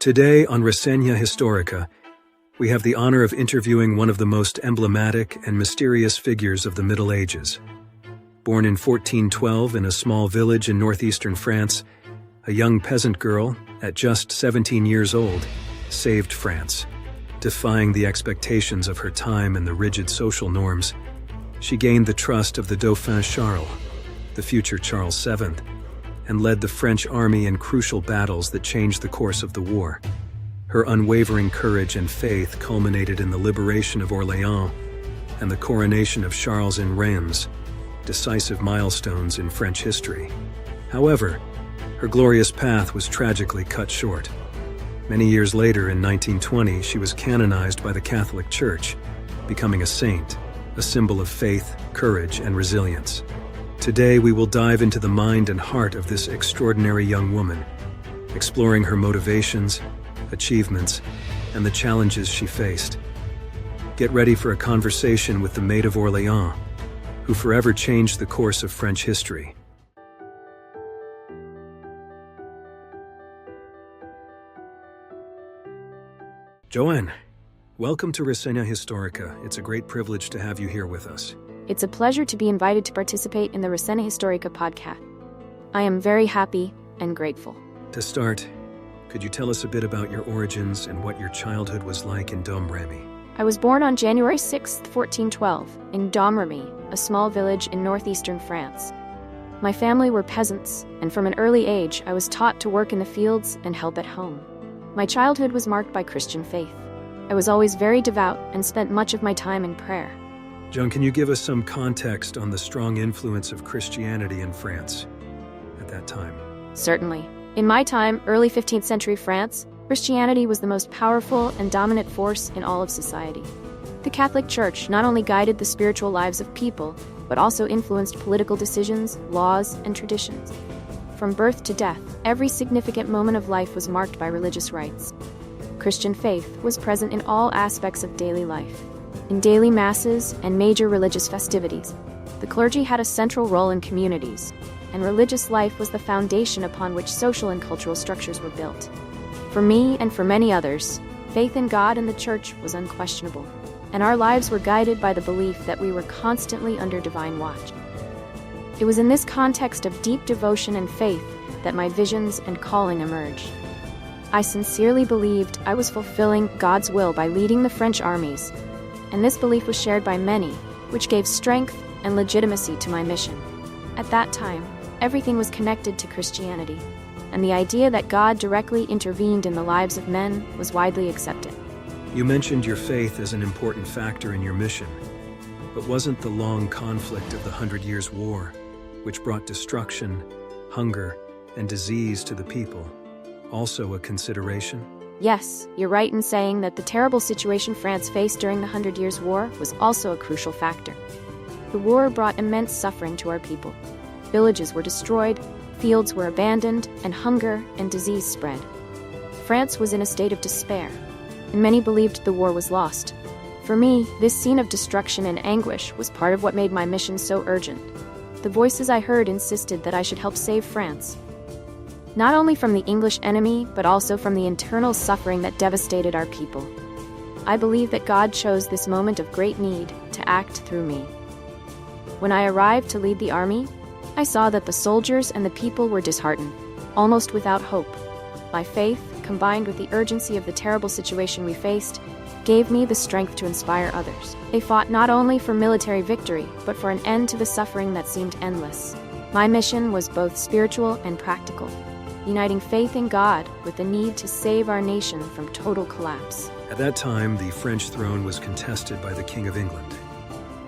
Today on Reseña Histórica, we have the honor of interviewing one of the most emblematic and mysterious figures of the Middle Ages. Born in 1412 in a small village in northeastern France, a young peasant girl, at just 17 years old, saved France. Defying the expectations of her time and the rigid social norms, she gained the trust of the Dauphin Charles, the future Charles VII, and led the French army in crucial battles that changed the course of the war. Her unwavering courage and faith culminated in the liberation of Orléans and the coronation of Charles in Reims, decisive milestones in French history. However, her glorious path was tragically cut short. Many years later, in 1920, she was canonized by the Catholic Church, becoming a saint, a symbol of faith, courage, and resilience. Today, we will dive into the mind and heart of this extraordinary young woman, exploring her motivations, achievements, and the challenges she faced. Get ready for a conversation with the Maid of Orléans, who forever changed the course of French history. Joanne, welcome to Reseña Histórica. It's a great privilege to have you here with us. It's a pleasure to be invited to participate in the Reseña Histórica podcast. I am very happy and grateful. To start, could you tell us a bit about your origins and what your childhood was like in Domremy? I was born on January 6, 1412, in Domremy, a small village in northeastern France. My family were peasants, and from an early age I was taught to work in the fields and help at home. My childhood was marked by Christian faith. I was always very devout and spent much of my time in prayer. Joan, can you give us some context on the strong influence of Christianity in France at that time? Certainly. In my time, early 15th century France, Christianity was the most powerful and dominant force in all of society. The Catholic Church not only guided the spiritual lives of people, but also influenced political decisions, laws, and traditions. From birth to death, every significant moment of life was marked by religious rites. Christian faith was present in all aspects of daily life. In daily masses and major religious festivities, the clergy had a central role in communities, and religious life was the foundation upon which social and cultural structures were built. For me and for many others, faith in God and the Church was unquestionable, and our lives were guided by the belief that we were constantly under divine watch. It was in this context of deep devotion and faith that my visions and calling emerged. I sincerely believed I was fulfilling God's will by leading the French armies, and this belief was shared by many, which gave strength and legitimacy to my mission. At that time, everything was connected to Christianity, and the idea that God directly intervened in the lives of men was widely accepted. You mentioned your faith as an important factor in your mission, but wasn't the long conflict of the 100 Years' War, which brought destruction, hunger, and disease to the people, also a consideration? Yes, you're right in saying that the terrible situation France faced during the 100 Years' War was also a crucial factor. The war brought immense suffering to our people. Villages were destroyed, fields were abandoned, and hunger and disease spread. France was in a state of despair, and many believed the war was lost. For me, this scene of destruction and anguish was part of what made my mission so urgent. The voices I heard insisted that I should help save France, not only from the English enemy, but also from the internal suffering that devastated our people. I believe that God chose this moment of great need to act through me. When I arrived to lead the army, I saw that the soldiers and the people were disheartened, almost without hope. My faith, combined with the urgency of the terrible situation we faced, gave me the strength to inspire others. They fought not only for military victory, but for an end to the suffering that seemed endless. My mission was both spiritual and practical, uniting faith in God with the need to save our nation from total collapse. At that time, the French throne was contested by the King of England.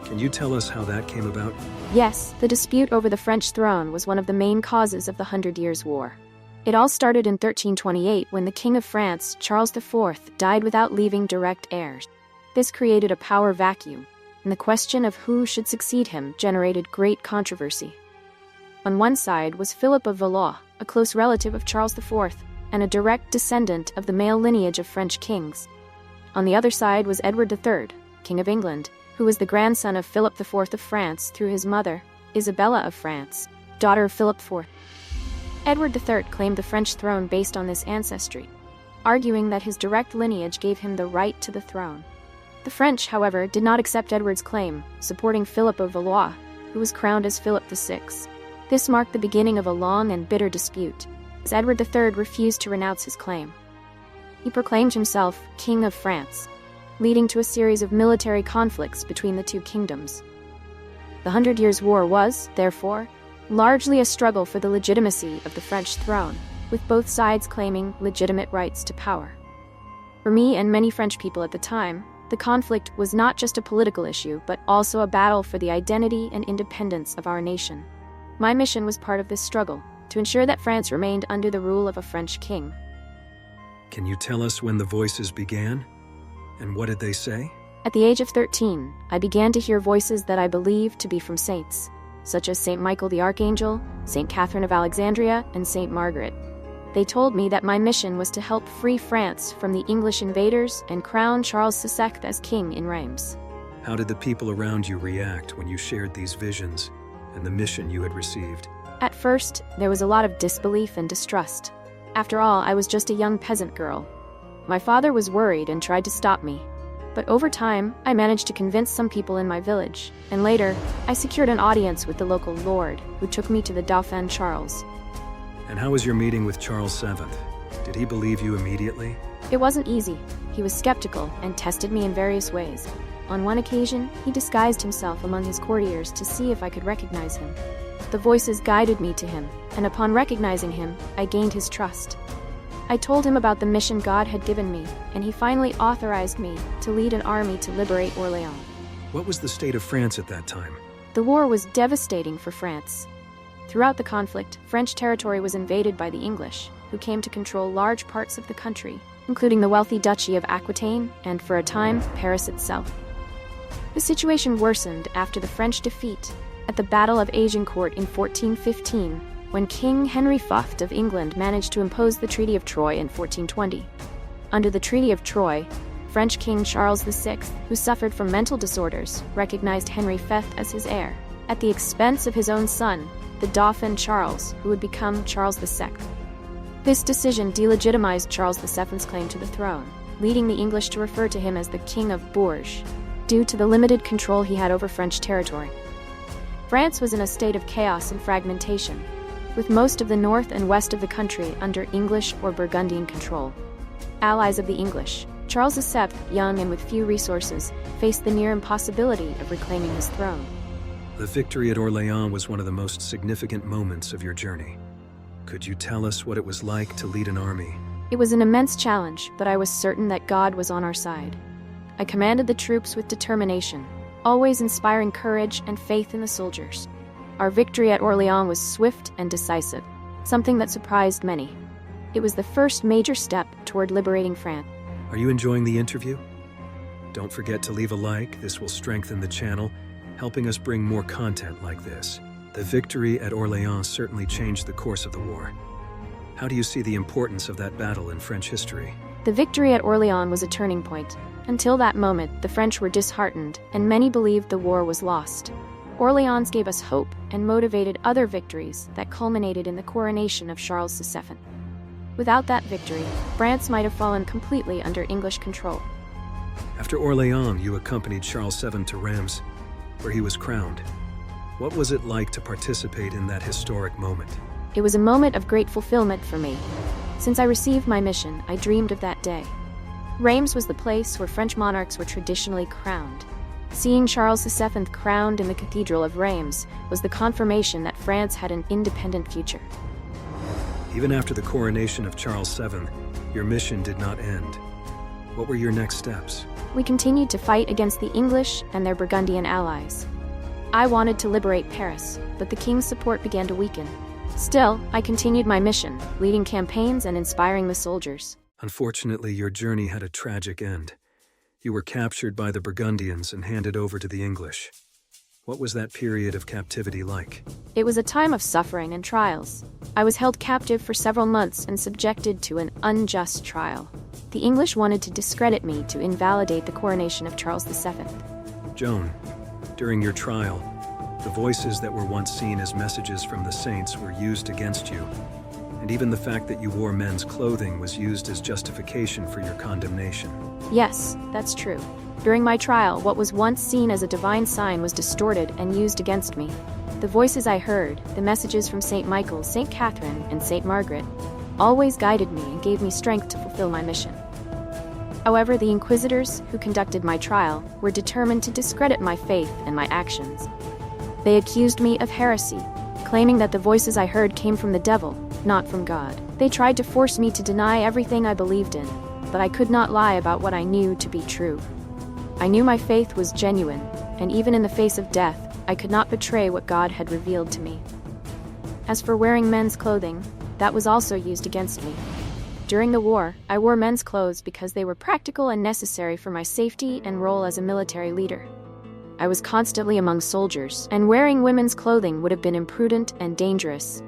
Can you tell us how that came about? Yes, the dispute over the French throne was one of the main causes of the 100 Years' War. It all started in 1328 when the King of France, Charles IV, died without leaving direct heirs. This created a power vacuum, and the question of who should succeed him generated great controversy. On one side was Philip of Valois, a close relative of Charles IV, and a direct descendant of the male lineage of French kings. On the other side was Edward III, King of England, who was the grandson of Philip IV of France through his mother, Isabella of France, daughter of Philip IV. Edward III claimed the French throne based on this ancestry. arguing that his direct lineage gave him the right to the throne. The French, however, did not accept Edward's claim, supporting Philip of Valois, who was crowned as Philip VI. This marked the beginning of a long and bitter dispute, as Edward III refused to renounce his claim. He proclaimed himself King of France, leading to a series of military conflicts between the two kingdoms. The 100 Years' War was, therefore, largely a struggle for the legitimacy of the French throne, with both sides claiming legitimate rights to power. For me and many French people at the time, the conflict was not just a political issue, but also a battle for the identity and independence of our nation. My mission was part of this struggle, to ensure that France remained under the rule of a French king. Can you tell us when the voices began? And what did they say? At the age of 13, I began to hear voices that I believed to be from saints, such as Saint Michael the Archangel, Saint Catherine of Alexandria, and Saint Margaret. They told me that my mission was to help free France from the English invaders and crown Charles II as king in Reims. How did the people around you react when you shared these visions and the mission you had received? At first, there was a lot of disbelief and distrust. After all, I was just a young peasant girl. My father was worried and tried to stop me. But over time, I managed to convince some people in my village, and later, I secured an audience with the local lord, who took me to the Dauphin Charles. And how was your meeting with Charles VII? Did he believe you immediately? It wasn't easy. He was skeptical and tested me in various ways. On one occasion, he disguised himself among his courtiers to see if I could recognize him. The voices guided me to him, and upon recognizing him, I gained his trust. I told him about the mission God had given me, and he finally authorized me to lead an army to liberate Orléans. What was the state of France at that time? The war was devastating for France. Throughout the conflict, French territory was invaded by the English, who came to control large parts of the country, including the wealthy Duchy of Aquitaine and, for a time, Paris itself. The situation worsened after the French defeat at the Battle of Agincourt in 1415, when King Henry V of England managed to impose the Treaty of Troyes in 1420. Under the Treaty of Troyes, French King Charles VI, who suffered from mental disorders, recognized Henry V as his heir, at the expense of his own son, the Dauphin Charles, who would become Charles VI. This decision delegitimized Charles VII's claim to the throne, leading the English to refer to him as the King of Bourges, due to the limited control he had over French territory. France was in a state of chaos and fragmentation, with most of the north and west of the country under English or Burgundian control. Allies of the English, Charles VII, young and with few resources, faced the near impossibility of reclaiming his throne. The victory at Orléans was one of the most significant moments of your journey. Could you tell us what it was like to lead an army? It was an immense challenge, but I was certain that God was on our side. I commanded the troops with determination, always inspiring courage and faith in the soldiers. Our victory at Orléans was swift and decisive, something that surprised many. It was the first major step toward liberating France. Are you enjoying the interview? Don't forget to leave a like. This will strengthen the channel, helping us bring more content like this. The victory at Orléans certainly changed the course of the war. How do you see the importance of that battle in French history? The victory at Orléans was a turning point. Until that moment, the French were disheartened, and many believed the war was lost. Orléans gave us hope and motivated other victories that culminated in the coronation of Charles VII. Without that victory, France might have fallen completely under English control. After Orléans, you accompanied Charles VII to Reims, where he was crowned. What was it like to participate in that historic moment? It was a moment of great fulfillment for me. Since I received my mission, I dreamed of that day. Reims was the place where French monarchs were traditionally crowned. Seeing Charles VII crowned in the Cathedral of Reims was the confirmation that France had an independent future. Even after the coronation of Charles VII, your mission did not end. What were your next steps? We continued to fight against the English and their Burgundian allies. I wanted to liberate Paris, but the king's support began to weaken. Still, I continued my mission, leading campaigns and inspiring the soldiers. Unfortunately, your journey had a tragic end. You were captured by the Burgundians and handed over to the English. What was that period of captivity like? It was a time of suffering and trials. I was held captive for several months and subjected to an unjust trial. The English wanted to discredit me to invalidate the coronation of Charles VII. Joan, during your trial, the voices that were once seen as messages from the saints were used against you, And even the fact that you wore men's clothing was used as justification for your condemnation. Yes, that's true. During my trial, what was once seen as a divine sign was distorted and used against me. The voices I heard, the messages from St. Michael, St. Catherine, and St. Margaret, always guided me and gave me strength to fulfill my mission. However, the inquisitors who conducted my trial were determined to discredit my faith and my actions. They accused me of heresy, claiming that the voices I heard came from the devil, not from God. They tried to force me to deny everything I believed in, but I could not lie about what I knew to be true. I knew my faith was genuine, and even in the face of death, I could not betray what God had revealed to me. As for wearing men's clothing, that was also used against me. During the war, I wore men's clothes because they were practical and necessary for my safety and role as a military leader. I was constantly among soldiers, and wearing women's clothing would have been imprudent and dangerous.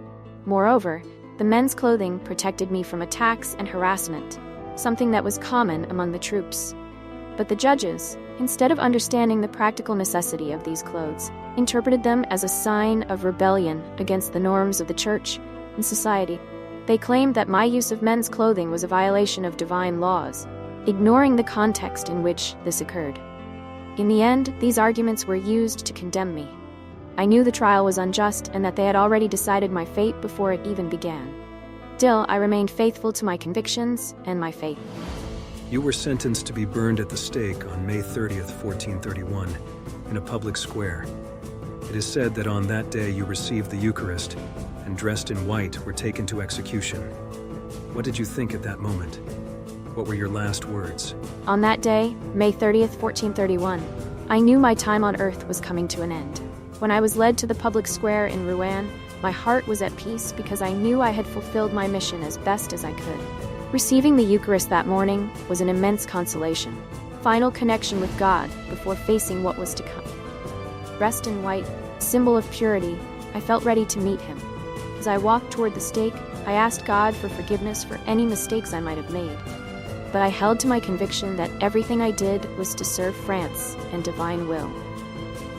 Moreover, the men's clothing protected me from attacks and harassment, something that was common among the troops. But the judges, instead of understanding the practical necessity of these clothes, interpreted them as a sign of rebellion against the norms of the church and society. They claimed that my use of men's clothing was a violation of divine laws, ignoring the context in which this occurred. In the end, these arguments were used to condemn me. I knew the trial was unjust and that they had already decided my fate before it even began. Still, I remained faithful to my convictions and my faith. You were sentenced to be burned at the stake on May 30th, 1431, in a public square. It is said that on that day you received the Eucharist and, dressed in white, were taken to execution. What did you think at that moment? What were your last words? On that day, May 30th, 1431, I knew my time on earth was coming to an end. When I was led to the public square in Rouen, my heart was at peace because I knew I had fulfilled my mission as best as I could. Receiving the Eucharist that morning was an immense consolation, final connection with God before facing what was to come. Dressed in white, symbol of purity, I felt ready to meet him. As I walked toward the stake, I asked God for forgiveness for any mistakes I might have made. But I held to my conviction that everything I did was to serve France and divine will.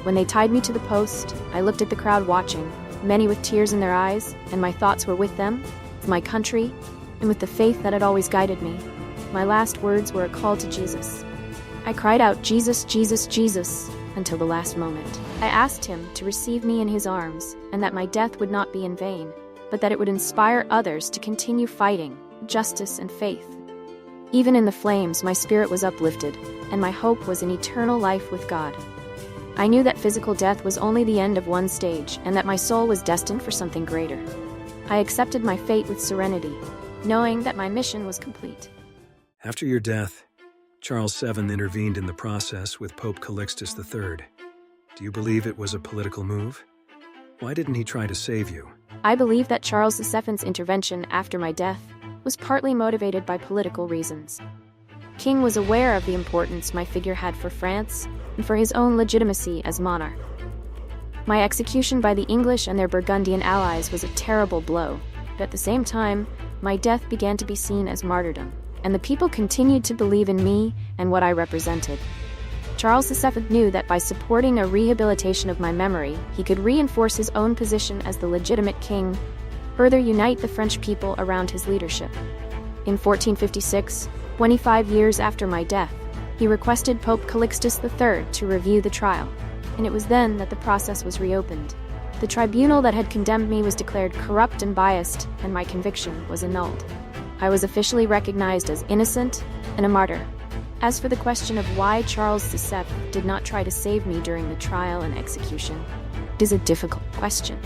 When they tied me to the post, I looked at the crowd watching, many with tears in their eyes, and my thoughts were with them, with my country, and with the faith that had always guided me. My last words were a call to Jesus. I cried out, "Jesus, Jesus, Jesus," until the last moment. I asked him to receive me in his arms, and that my death would not be in vain, but that it would inspire others to continue fighting, justice and faith. Even in the flames, my spirit was uplifted, and my hope was in eternal life with God. I knew that physical death was only the end of one stage, and that my soul was destined for something greater. I accepted my fate with serenity, knowing that my mission was complete. After your death, Charles VII intervened in the process with Pope Calixtus III. Do you believe it was a political move? Why didn't he try to save you? I believe that Charles VII's intervention after my death was partly motivated by political reasons. King was aware of the importance my figure had for France and for his own legitimacy as monarch. My execution by the English and their Burgundian allies was a terrible blow, but at the same time, my death began to be seen as martyrdom, and the people continued to believe in me and what I represented. Charles VII knew that by supporting a rehabilitation of my memory, he could reinforce his own position as the legitimate king, further unite the French people around his leadership. In 1456, 25 years after my death, he requested Pope Calixtus III to review the trial, and it was then that the process was reopened. The tribunal that had condemned me was declared corrupt and biased, and my conviction was annulled. I was officially recognized as innocent and a martyr. As for the question of why Charles VII did not try to save me during the trial and execution, it is a difficult question.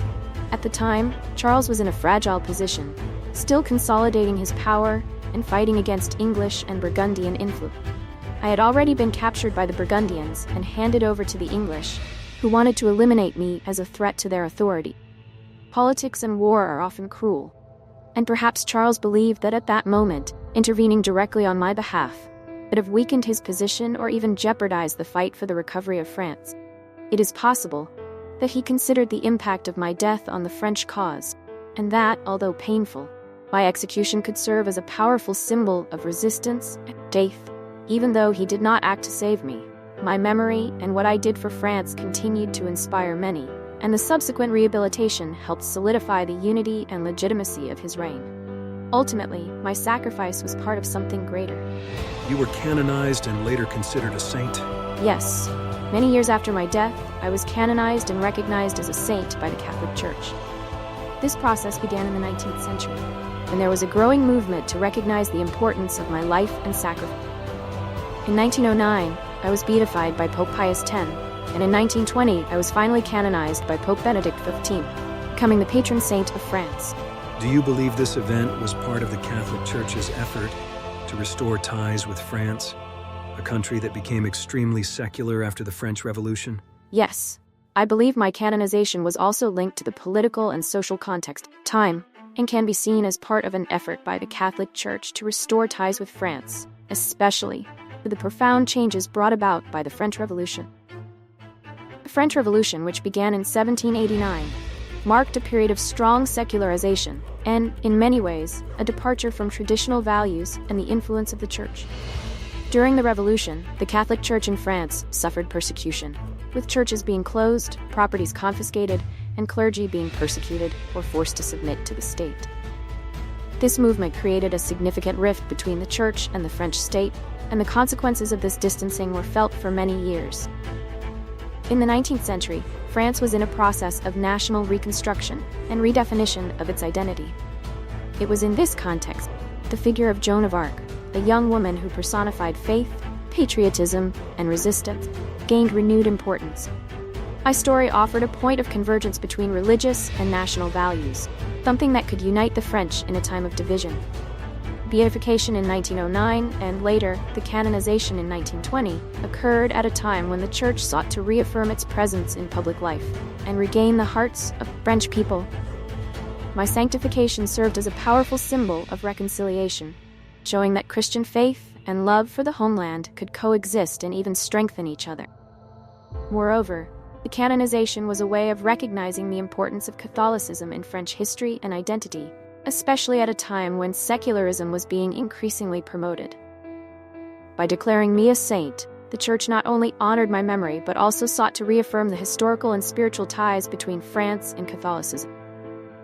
At the time, Charles was in a fragile position, still consolidating his power and fighting against English and Burgundian influence. I had already been captured by the Burgundians and handed over to the English, who wanted to eliminate me as a threat to their authority. Politics and war are often cruel, and perhaps Charles believed that at that moment, intervening directly on my behalf would have weakened his position or even jeopardized the fight for the recovery of France. It is possible that he considered the impact of my death on the French cause, and that, although painful, my execution could serve as a powerful symbol of resistance and faith. Even though he did not act to save me, my memory and what I did for France continued to inspire many, and the subsequent rehabilitation helped solidify the unity and legitimacy of his reign. Ultimately, my sacrifice was part of something greater. You were canonized and later considered a saint. Yes, many years after my death, I was canonized and recognized as a saint by the Catholic Church. This process began in the 19th century, when there was a growing movement to recognize the importance of my life and sacrifice. In 1909, I was beatified by Pope Pius X, and in 1920, I was finally canonized by Pope Benedict XV, becoming the patron saint of France. Do you believe this event was part of the Catholic Church's effort to restore ties with France, a country that became extremely secular after the French Revolution? Yes, I believe my canonization was also linked to the political and social context, time, and can be seen as part of an effort by the Catholic Church to restore ties with France, especially with the profound changes brought about by the French Revolution. The French Revolution, which began in 1789, marked a period of strong secularization and, in many ways, a departure from traditional values and the influence of the Church. During the Revolution, the Catholic Church in France suffered persecution, with churches being closed, properties confiscated, and clergy being persecuted or forced to submit to the state. This movement created a significant rift between the Church and the French state, and the consequences of this distancing were felt for many years. In the 19th century, France was in a process of national reconstruction and redefinition of its identity. It was in this context the figure of Joan of Arc, a young woman who personified faith, patriotism, and resistance, gained renewed importance. My story offered a point of convergence between religious and national values, something that could unite the French in a time of division. Beatification in 1909 and later the canonization in 1920 occurred at a time when the Church sought to reaffirm its presence in public life and regain the hearts of French people. My sanctification served as a powerful symbol of reconciliation, showing that Christian faith and love for the homeland could coexist and even strengthen each other. Moreover, the canonization was a way of recognizing the importance of Catholicism in French history and identity, especially at a time when secularism was being increasingly promoted. By declaring me a saint, the Church not only honored my memory but also sought to reaffirm the historical and spiritual ties between France and Catholicism.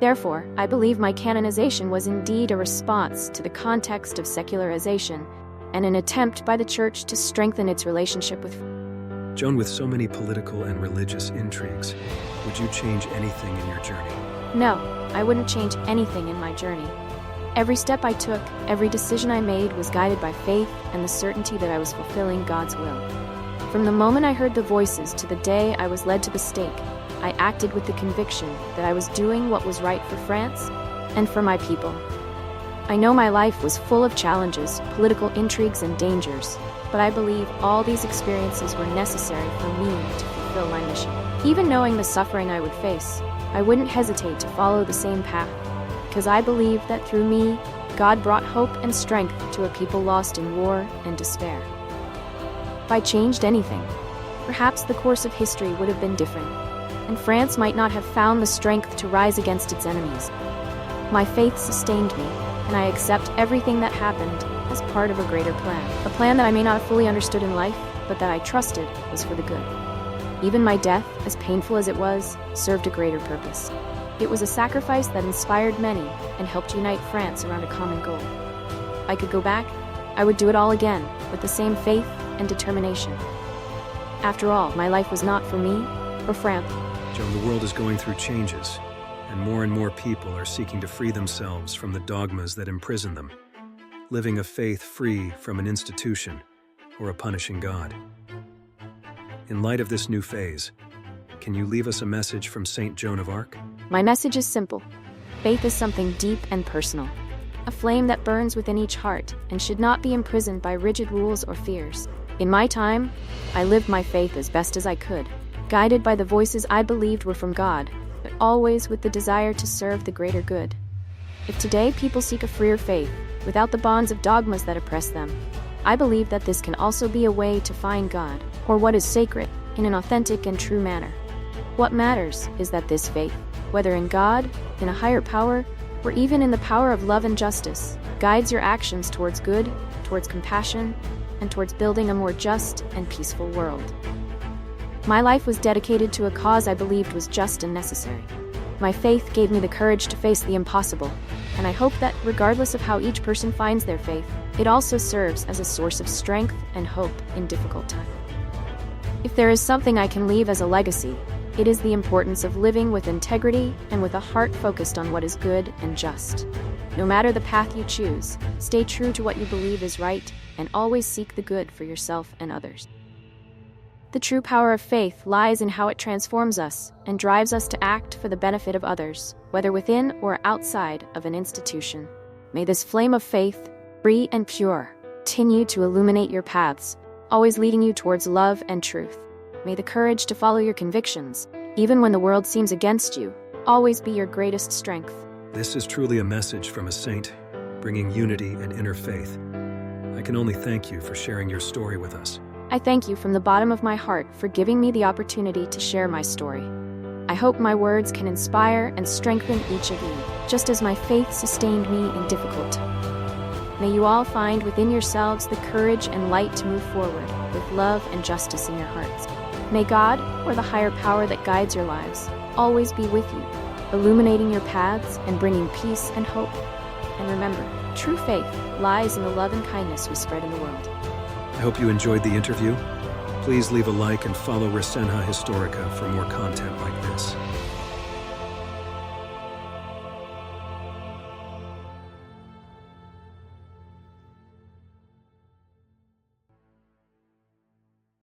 Therefore, I believe my canonization was indeed a response to the context of secularization and an attempt by the Church to strengthen its relationship with France. Joan, with so many political and religious intrigues, would you change anything in your journey? No, I wouldn't change anything in my journey. Every step I took, every decision I made was guided by faith and the certainty that I was fulfilling God's will. From the moment I heard the voices to the day I was led to the stake, I acted with the conviction that I was doing what was right for France and for my people. I know my life was full of challenges, political intrigues, and dangers, but I believe all these experiences were necessary for me to fulfill my mission. Even knowing the suffering I would face, I wouldn't hesitate to follow the same path, because I believe that through me, God brought hope and strength to a people lost in war and despair. If I changed anything, perhaps the course of history would have been different, and France might not have found the strength to rise against its enemies. My faith sustained me, and I accept everything that happened as part of a greater plan. A plan that I may not have fully understood in life, but that I trusted was for the good. Even my death, as painful as it was, served a greater purpose. It was a sacrifice that inspired many and helped unite France around a common goal. If I could go back, I would do it all again, with the same faith and determination. After all, my life was not for me or France. Joan, the world is going through changes, and more people are seeking to free themselves from the dogmas that imprison them, living a faith free from an institution or a punishing God. In light of this new phase, can you leave us a message from Saint Joan of Arc? My message is simple. Faith is something deep and personal, a flame that burns within each heart and should not be imprisoned by rigid rules or fears. In my time, I lived my faith as best as I could, guided by the voices I believed were from God, but always with the desire to serve the greater good. If today people seek a freer faith, without the bonds of dogmas that oppress them, I believe that this can also be a way to find God, or what is sacred, in an authentic and true manner. What matters is that this faith, whether in God, in a higher power, or even in the power of love and justice, guides your actions towards good, towards compassion, and towards building a more just and peaceful world. My life was dedicated to a cause I believed was just and necessary. My faith gave me the courage to face the impossible, And I hope that, regardless of how each person finds their faith, it also serves as a source of strength and hope in difficult times. If there is something I can leave as a legacy, it is the importance of living with integrity and with a heart focused on what is good and just. No matter the path you choose, stay true to what you believe is right and always seek the good for yourself and others. The true power of faith lies in how it transforms us and drives us to act for the benefit of others, whether within or outside of an institution. May this flame of faith, free and pure, continue to illuminate your paths, always leading you towards love and truth. May the courage to follow your convictions, even when the world seems against you, always be your greatest strength. This is truly a message from a saint, bringing unity and inner faith. I can only thank you for sharing your story with us. I thank you from the bottom of my heart for giving me the opportunity to share my story. I hope my words can inspire and strengthen each of you, just as my faith sustained me in difficult times. May you all find within yourselves the courage and light to move forward with love and justice in your hearts. May God, or the higher power that guides your lives, always be with you, illuminating your paths and bringing peace and hope. And remember, true faith lies in the love and kindness we spread in the world. I hope you enjoyed the interview. Please leave a like and follow Resenha Historica for more content like this.